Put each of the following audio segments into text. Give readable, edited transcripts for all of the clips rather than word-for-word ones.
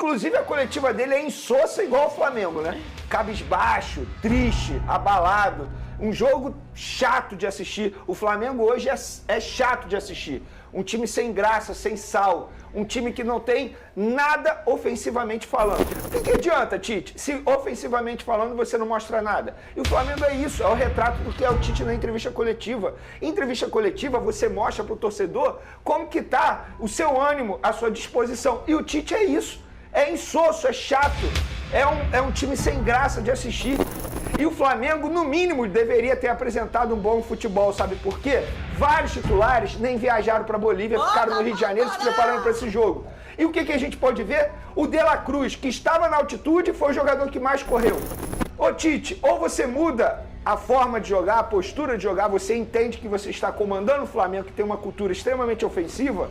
Inclusive, a coletiva dele é insossa igual o Flamengo, né? Cabisbaixo, triste, abalado. Um jogo chato de assistir. O Flamengo hoje é chato de assistir. Um time sem graça, sem sal. Um time que não tem nada ofensivamente falando. O que adianta, Tite, se ofensivamente falando você não mostra nada? E o Flamengo é isso, é o retrato do que é o Tite na entrevista coletiva. Em entrevista coletiva você mostra para o torcedor como que está o seu ânimo, a sua disposição. E o Tite é isso. É insosso, é chato. É um time sem graça de assistir. E o Flamengo, no mínimo, deveria ter apresentado um bom futebol, sabe por quê? Vários titulares nem viajaram para Bolívia, ficaram no Rio de Janeiro se preparando para esse jogo. E o que a gente pode ver? O De La Cruz, que estava na altitude, foi o jogador que mais correu. Ô Tite, ou você muda a forma de jogar, a postura de jogar, você entende que você está comandando o Flamengo, que tem uma cultura extremamente ofensiva,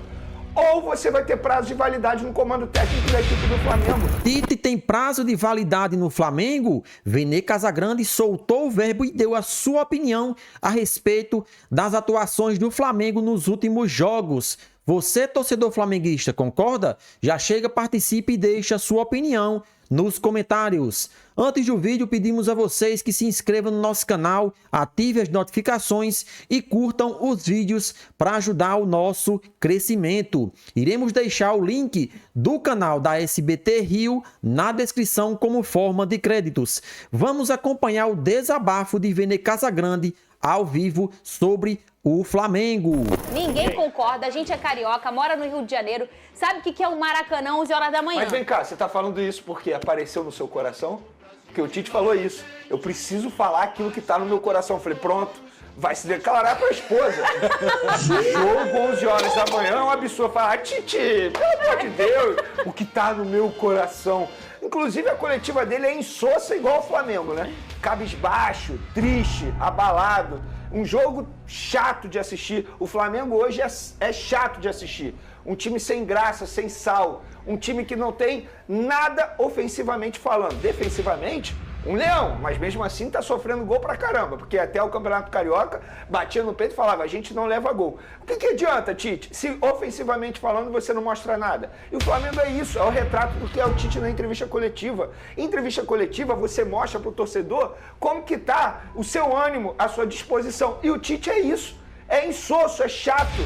ou você vai ter prazo de validade no comando técnico da equipe do Flamengo. Tite tem prazo de validade no Flamengo? Vene Casagrande soltou o verbo e deu a sua opinião a respeito das atuações do Flamengo nos últimos jogos. Você, torcedor flamenguista, concorda? Já chega, participe e deixe a sua opinião nos comentários. Antes do vídeo, pedimos a vocês que se inscrevam no nosso canal, ativem as notificações e curtam os vídeos para ajudar o nosso crescimento. Iremos deixar o link do canal da SBT Rio na descrição como forma de créditos. Vamos acompanhar o desabafo de Vene Casagrande ao vivo sobre o Flamengo. Ninguém concorda, a gente é carioca, mora no Rio de Janeiro, sabe o que é o Maracanã 11 horas da manhã. Mas vem cá, você tá falando isso porque apareceu no seu coração? Porque o Tite falou isso. Eu preciso falar aquilo que tá no meu coração. Eu falei, pronto, vai se declarar pra esposa. Jogo 11 horas da manhã, é um absurdo. Falar, Tite, pelo amor de Deus, o que tá no meu coração. Inclusive, a coletiva dele é insossa igual o Flamengo, né? Cabisbaixo, triste, abalado. Um jogo chato de assistir. O Flamengo hoje é chato de assistir. Um time sem graça, sem sal. Um time que não tem nada ofensivamente falando. Defensivamente, um leão, mas mesmo assim tá sofrendo gol pra caramba, porque até o Campeonato Carioca batia no peito e falava, a gente não leva gol. O que adianta, Tite, se ofensivamente falando você não mostra nada? E o Flamengo é isso, é o retrato do que é o Tite na entrevista coletiva. Em entrevista coletiva você mostra pro torcedor como que tá o seu ânimo, a sua disposição. E o Tite é isso. É insosso, é chato,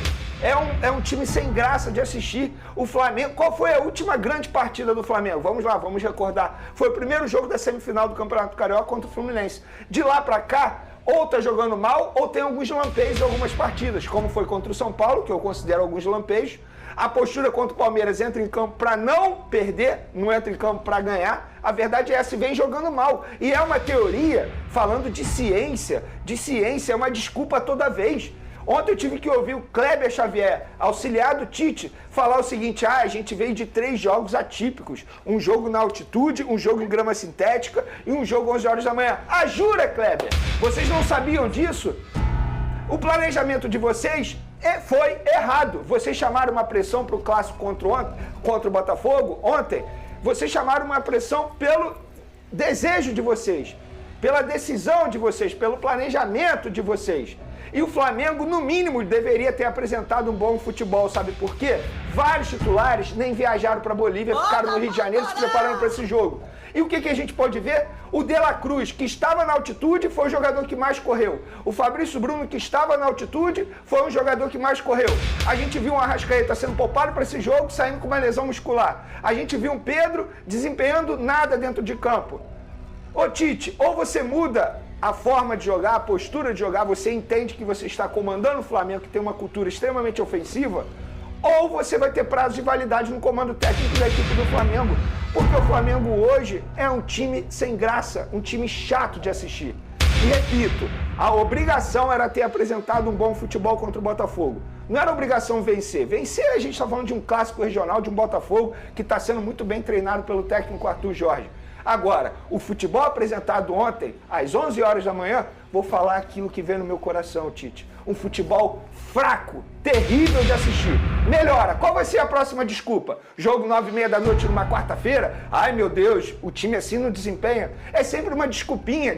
é um time sem graça de assistir. O Flamengo, qual foi a última grande partida do Flamengo? Vamos lá, vamos recordar. Foi o primeiro jogo da semifinal do Campeonato Carioca contra o Fluminense. De lá pra cá, ou tá jogando mal, ou tem alguns lampejos em algumas partidas, como foi contra o São Paulo, que eu considero alguns lampejos. A postura contra o Palmeiras entra em campo para não perder, não entra em campo para ganhar. A verdade é essa, vem jogando mal. E é uma teoria falando de ciência é uma desculpa toda vez. Ontem eu tive que ouvir o Kleber Xavier, auxiliar do Tite, falar o seguinte, a gente veio de 3 jogos atípicos, um jogo na altitude, um jogo em grama sintética e um jogo 11 horas da manhã. Jura, Kleber? Vocês não sabiam disso? O planejamento de vocês foi errado. Vocês chamaram uma pressão para o clássico contra o Botafogo ontem, vocês chamaram uma pressão pelo desejo de vocês, pela decisão de vocês, pelo planejamento de vocês. E o Flamengo, no mínimo, deveria ter apresentado um bom futebol, sabe por quê? Vários titulares nem viajaram para Bolívia, ficaram no Rio de Janeiro se preparando para esse jogo. E o que a gente pode ver? O De La Cruz, que estava na altitude, foi o jogador que mais correu. O Fabrício Bruno, que estava na altitude, foi o jogador que mais correu. A gente viu um Arrascaeta sendo poupado para esse jogo, saindo com uma lesão muscular. A gente viu um Pedro desempenhando nada dentro de campo. Ô Tite, ou você muda a forma de jogar, a postura de jogar, você entende que você está comandando o Flamengo, que tem uma cultura extremamente ofensiva, ou você vai ter prazo de validade no comando técnico da equipe do Flamengo. Porque o Flamengo hoje é um time sem graça, um time chato de assistir. E repito, a obrigação era ter apresentado um bom futebol contra o Botafogo. Não era obrigação vencer. Vencer, a gente está falando de um clássico regional, de um Botafogo que está sendo muito bem treinado pelo técnico Arthur Jorge. Agora, o futebol apresentado ontem, às 11 horas da manhã, vou falar aquilo que vem no meu coração, Tite. Um futebol fraco, terrível de assistir. Melhora. Qual vai ser a próxima desculpa? Jogo 9h30 da noite numa quarta-feira? Ai, meu Deus, o time assim não desempenha. É sempre uma desculpinha.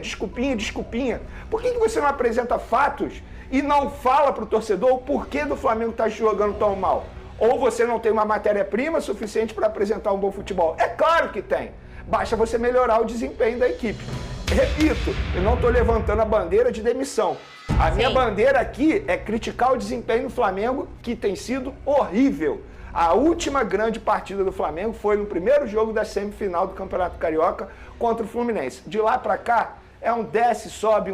Por que você não apresenta fatos e não fala para o torcedor o porquê do Flamengo estar jogando tão mal? Ou você não tem uma matéria-prima suficiente para apresentar um bom futebol? É claro que tem. Basta você melhorar o desempenho da equipe. Repito, eu não estou levantando a bandeira de demissão. A minha bandeira aqui é criticar o desempenho do Flamengo, que tem sido horrível. A última grande partida do Flamengo foi no primeiro jogo da semifinal do Campeonato Carioca contra o Fluminense. De lá para cá, é um desce-sobe,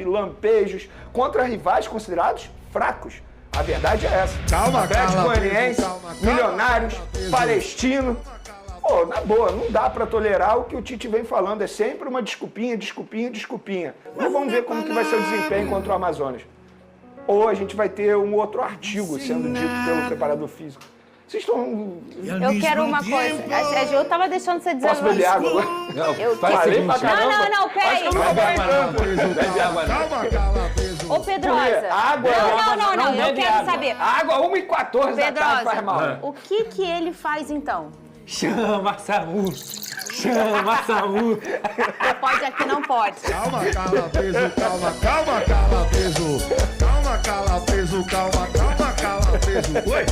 lampejos, contra rivais considerados fracos. A verdade é essa. Atlético Goianiense, Milionários, Palestino. Pô, na boa, não dá pra tolerar o que o Tite vem falando. É sempre uma desculpinha. Mas vamos ver como que vai ser o desempenho contra o Amazonas. Ou a gente vai ter um outro artigo sendo dito pelo preparador físico. Vocês estão... Eu quero uma coisa. Eu tava deixando você dizer... Posso beber água agora? Falei pra caramba. Não, peraí. Acho que eu não vou tanto. Bebe água, não. Ô, Pedrosa. Água. Não, eu quero saber. Água, 1h14 da tarde faz mal. O que ele faz então? Chama SAMU! Chama SAMU! Pode aqui, não pode. Calma, preso, calma, preso. Calma, preso, preso. Oi,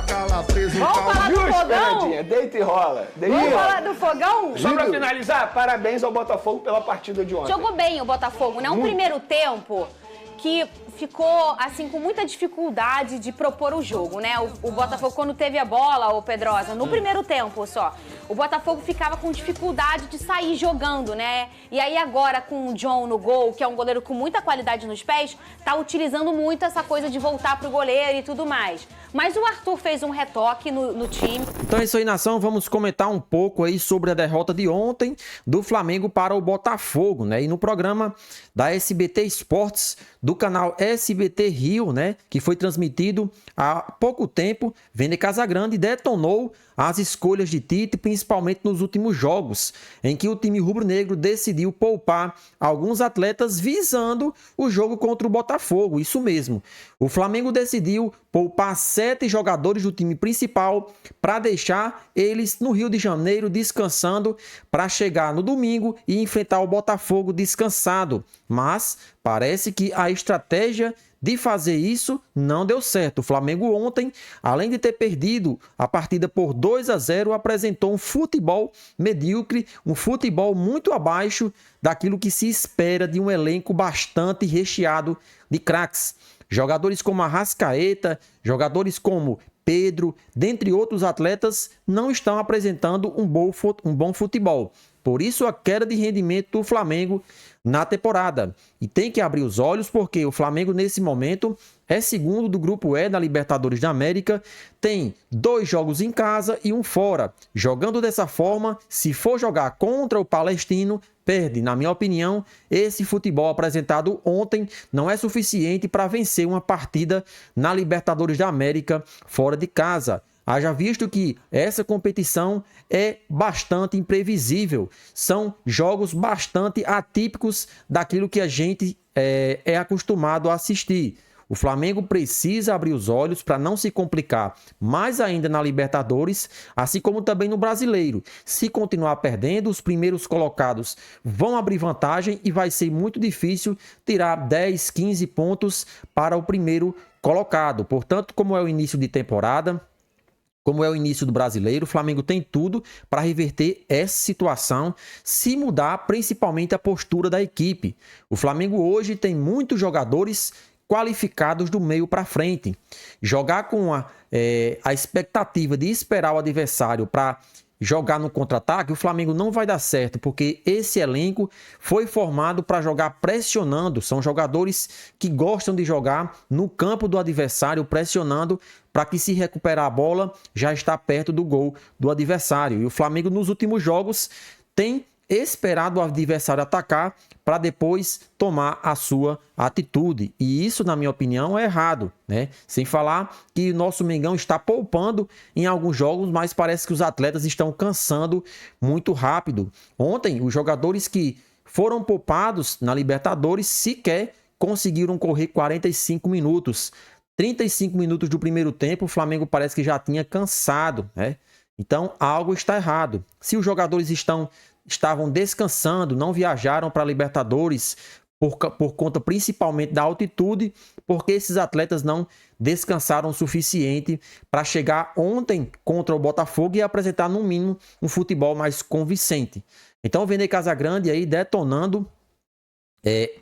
calma, preso, Vamos falar do fogão? Fernandinha, deita e rola. Vamos falar do fogão? Só pra finalizar, parabéns ao Botafogo pela partida de ontem. Jogou bem o Botafogo, né? Um primeiro tempo que ficou, assim, com muita dificuldade de propor o jogo, né? O Botafogo, quando teve a bola, ô Pedrosa, no primeiro tempo só, o Botafogo ficava com dificuldade de sair jogando, né? E aí agora, com o John no gol, que é um goleiro com muita qualidade nos pés, tá utilizando muito essa coisa de voltar pro goleiro e tudo mais. Mas o Arthur fez um retoque no time. Então é isso aí, nação. Vamos comentar um pouco aí sobre a derrota de ontem do Flamengo para o Botafogo, né? E no programa da SBT Esportes, do canal SBT Rio, né? Que foi transmitido há pouco tempo, Vene Casagrande detonou as escolhas de Tite, principalmente nos últimos jogos, em que o time rubro-negro decidiu poupar alguns atletas visando o jogo contra o Botafogo. Isso mesmo. O Flamengo decidiu poupar 7 jogadores do time principal para deixar eles no Rio de Janeiro descansando para chegar no domingo e enfrentar o Botafogo descansado. Mas parece que a estratégia de fazer isso não deu certo. O Flamengo ontem, além de ter perdido a partida por 2-0, apresentou um futebol medíocre, um futebol muito abaixo daquilo que se espera de um elenco bastante recheado de craques. Jogadores como Arrascaeta, jogadores como Pedro, dentre outros atletas, não estão apresentando um bom futebol. Por isso a queda de rendimento do Flamengo na temporada. E tem que abrir os olhos porque o Flamengo nesse momento é segundo do Grupo E na Libertadores da América, tem 2 jogos em casa e um fora. Jogando dessa forma, se for jogar contra o Palestino, perde. Na minha opinião, esse futebol apresentado ontem não é suficiente para vencer uma partida na Libertadores da América fora de casa. Haja visto que essa competição é bastante imprevisível. São jogos bastante atípicos daquilo que a gente é acostumado a assistir. O Flamengo precisa abrir os olhos para não se complicar mais ainda na Libertadores, assim como também no Brasileiro. Se continuar perdendo, os primeiros colocados vão abrir vantagem e vai ser muito difícil tirar 10, 15 pontos para o primeiro colocado. Portanto, como é o início de temporada, como é o início do Brasileiro, o Flamengo tem tudo para reverter essa situação, se mudar principalmente a postura da equipe. O Flamengo hoje tem muitos jogadores qualificados do meio para frente. Jogar com a expectativa de esperar o adversário para jogar no contra-ataque, o Flamengo não vai dar certo, porque esse elenco foi formado para jogar pressionando. São jogadores que gostam de jogar no campo do adversário, pressionando para que, se recuperar a bola, já está perto do gol do adversário. E o Flamengo, nos últimos jogos, tem esperado o adversário atacar para depois tomar a sua atitude. E isso, na minha opinião, é errado, né? Sem falar que o nosso Mengão está poupando em alguns jogos, mas parece que os atletas estão cansando muito rápido. Ontem, os jogadores que foram poupados na Libertadores sequer conseguiram correr 45 minutos. 35 minutos do primeiro tempo, o Flamengo parece que já tinha cansado, né? Então, algo está errado. Se os jogadores estavam descansando, não viajaram para a Libertadores por conta principalmente da altitude, porque esses atletas não descansaram o suficiente para chegar ontem contra o Botafogo e apresentar, no mínimo, um futebol mais convincente. Então, o Vene Casagrande aí detonando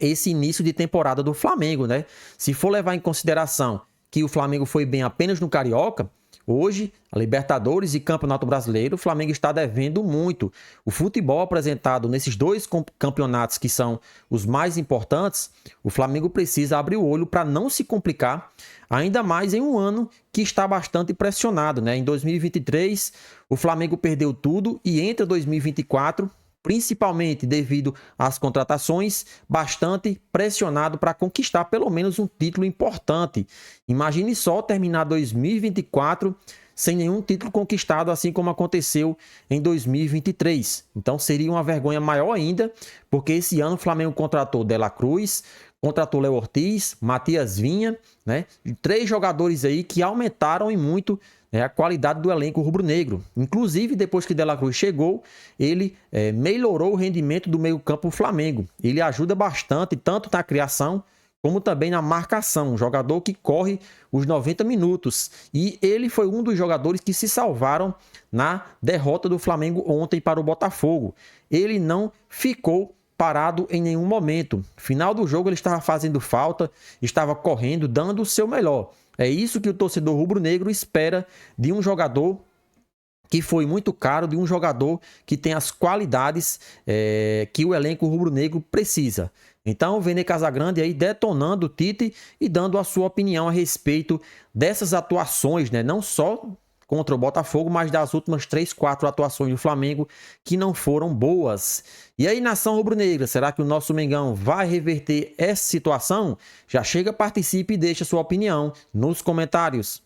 esse início de temporada do Flamengo, né? Se for levar em consideração que o Flamengo foi bem apenas no Carioca, hoje, a Libertadores e Campeonato Brasileiro, o Flamengo está devendo muito. O futebol apresentado nesses dois campeonatos que são os mais importantes, o Flamengo precisa abrir o olho para não se complicar, ainda mais em um ano que está bastante pressionado, né? Em 2023, o Flamengo perdeu tudo e entra 2024, principalmente devido às contratações, bastante pressionado para conquistar pelo menos um título importante. Imagine só terminar 2024 sem nenhum título conquistado, assim como aconteceu em 2023. Então seria uma vergonha maior ainda, porque esse ano o Flamengo contratou De La Cruz, contratou Léo Ortiz, Matias Vinha, né? 3 jogadores aí que aumentaram e muito a qualidade do elenco rubro-negro. Inclusive, depois que De La Cruz chegou, ele melhorou o rendimento do meio-campo do Flamengo. Ele ajuda bastante, tanto na criação, como também na marcação. Um jogador que corre os 90 minutos. E ele foi um dos jogadores que se salvaram na derrota do Flamengo ontem para o Botafogo. Ele não ficou parado em nenhum momento. Final do jogo ele estava fazendo falta, estava correndo, dando o seu melhor. É isso que o torcedor rubro-negro espera de um jogador que foi muito caro, de um jogador que tem as qualidades que o elenco rubro-negro precisa. Então, o Vene Casagrande aí detonando o Tite e dando a sua opinião a respeito dessas atuações, né? Não só contra o Botafogo, mas das últimas 3, 4 atuações do Flamengo que não foram boas. E aí, nação rubro-negra, será que o nosso Mengão vai reverter essa situação? Já chega, participe e deixa sua opinião nos comentários.